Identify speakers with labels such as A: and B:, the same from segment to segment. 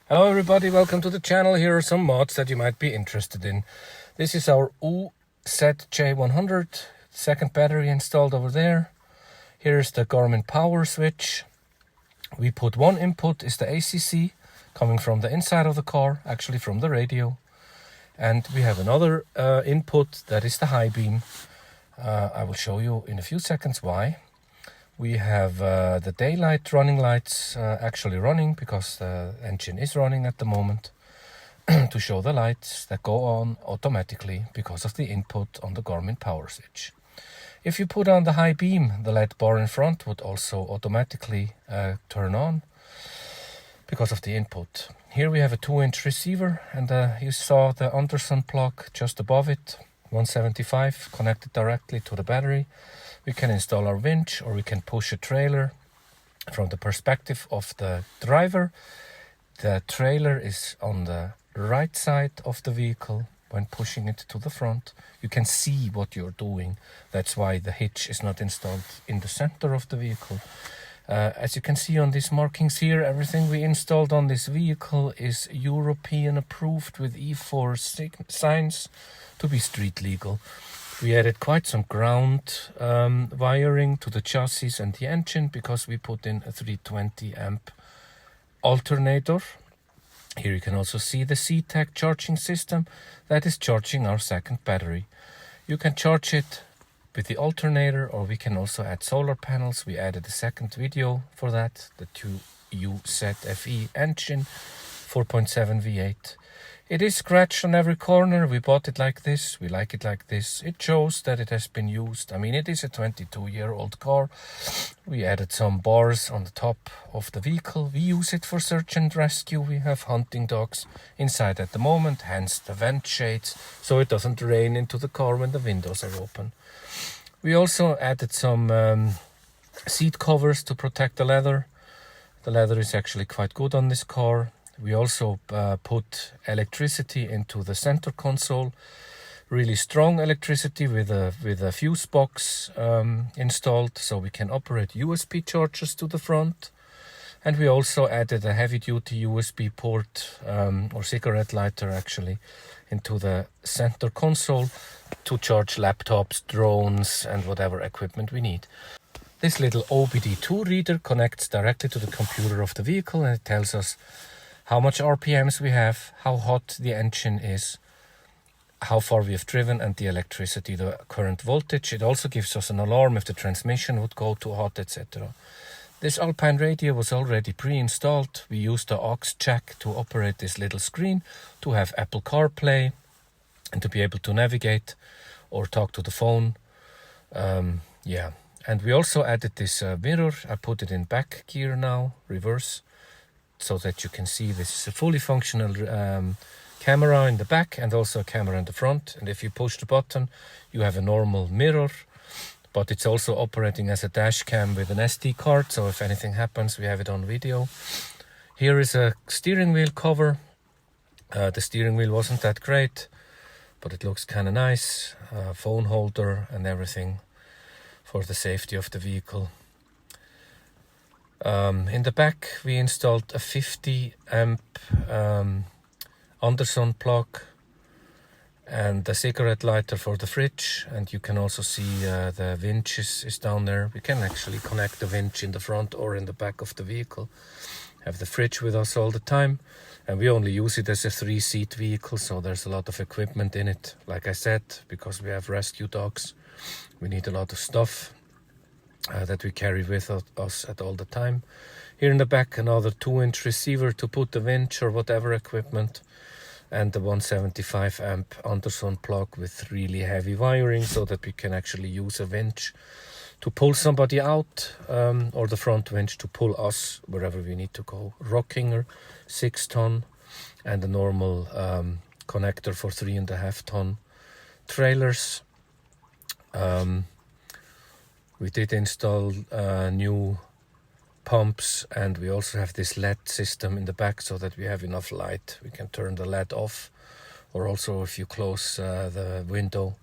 A: Hello everybody, welcome to the channel. Here are some mods that you might be interested in. This is our J100, second battery installed over there. Here's the Garmin power switch. We put one input is the ACC coming from the inside of the car, actually from the radio. And we have another input that is the high beam. I will show you in a few seconds why. We have the daylight running lights actually running because the engine is running at the moment to show the lights that go on automatically because of the input on the Garmin power switch. If you put on the high beam, the LED bar in front would also automatically turn on because of the input. Here we have a 2-inch receiver, and you saw the Anderson plug just above it, 175 connected directly to the battery. We can install our winch, or we can push a trailer from the perspective of the driver. The trailer is on the right side of the vehicle. When pushing it to the front, you can see what you're doing. That's why the hitch is not installed in the center of the vehicle. As you can see on these markings here, everything we installed on this vehicle is European approved with E4 signs to be street legal. We added quite some ground wiring to the chassis and the engine because we put in a 320 amp alternator. Here you can also see the C-Tech charging system that is charging our second battery. You can charge it with the alternator, or we can also add solar panels. We added a second video for that, the 2UZFE engine, 4.7 V8. It is scratched on every corner. We bought it like this. We like it like this. It shows that it has been used. I mean, it is a 22-year-old car. We added some bars on the top of the vehicle. We use it for search and rescue. We have hunting dogs inside at the moment, hence the vent shades, so it doesn't rain into the car when the windows are open. We also added some seat covers to protect the leather. The leather is actually quite good on this car. We also put electricity into the center console, really strong electricity with a fuse box installed, so we can operate USB chargers to the front. And we also added a heavy-duty USB port or cigarette lighter actually into the center console to charge laptops, drones, and whatever equipment we need. This little OBD2 reader connects directly to the computer of the vehicle, and it tells us how much RPMs we have, how hot the engine is, how far we have driven, and the electricity, the current voltage. It also gives us an alarm if the transmission would go too hot, etc. This Alpine radio was already pre-installed. We used the aux jack to operate this little screen, to have Apple CarPlay, and to be able to navigate or talk to the phone. And we also added this mirror. I put it in back gear now, reverse, so that you can see this is a fully functional camera in the back and also a camera in the front. And if you push the button, you have a normal mirror, but it's also operating as a dash cam with an SD card, so if anything happens, we have it on video. Here is a steering wheel cover. The steering wheel wasn't that great, but it looks kind of nice. Phone holder and everything for the safety of the vehicle. In the back we installed a 50 amp Anderson plug and a cigarette lighter for the fridge, and you can also see the winch is down there. We can actually connect the winch in the front or in the back of the vehicle. Have the fridge with us all the time, and we only use it as a 3-seat vehicle, so there's a lot of equipment in it. Like I said, because we have rescue dogs, we need a lot of stuff that we carry with us at all the time. Here in the back, another 2-inch receiver to put the winch or whatever equipment, and the 175 amp Anderson plug with really heavy wiring so that we can actually use a winch to pull somebody out, or the front winch to pull us wherever we need to go. Rockinger 6-ton, and a normal connector for 3.5-ton trailers. We did install new pumps, and we also have this LED system in the back so that we have enough light. We can turn the LED off, or also if you close the window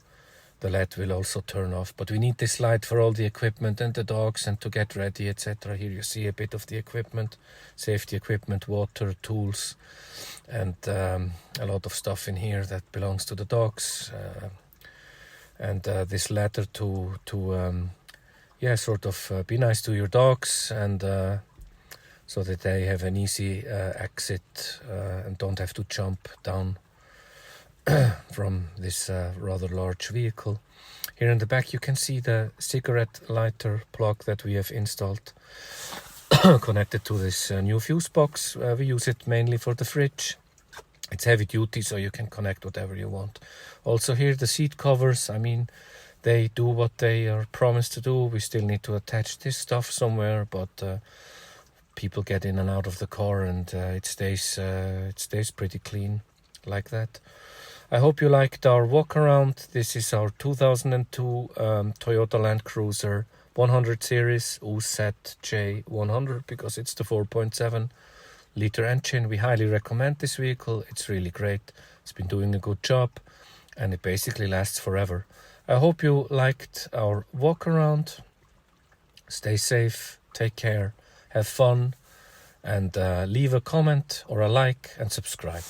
A: the LED will also turn off. But we need this light for all the equipment and the dogs and to get ready, etc. Here you see a bit of the equipment, safety equipment, water, tools, and a lot of stuff in here that belongs to the dogs. And this ladder to sort of be nice to your dogs, and so that they have an easy exit and don't have to jump down from this rather large vehicle. Here in the back you can see the cigarette lighter plug that we have installed connected to this new fuse box. We use it mainly for the fridge. It's heavy duty, so you can connect whatever you want. Also here the seat covers, I mean, they do what they are promised to do. We still need to attach this stuff somewhere, but people get in and out of the car, and it stays pretty clean like that. I hope you liked our walk around. This is our 2002 Toyota Landcruiser 100 series UZ J100, because it's the 4.7 liter engine. We highly recommend this vehicle. It's really great. It's been doing a good job, and it basically lasts forever. I hope you liked our walk around. Stay safe, take care, have fun, and leave a comment or a like and subscribe.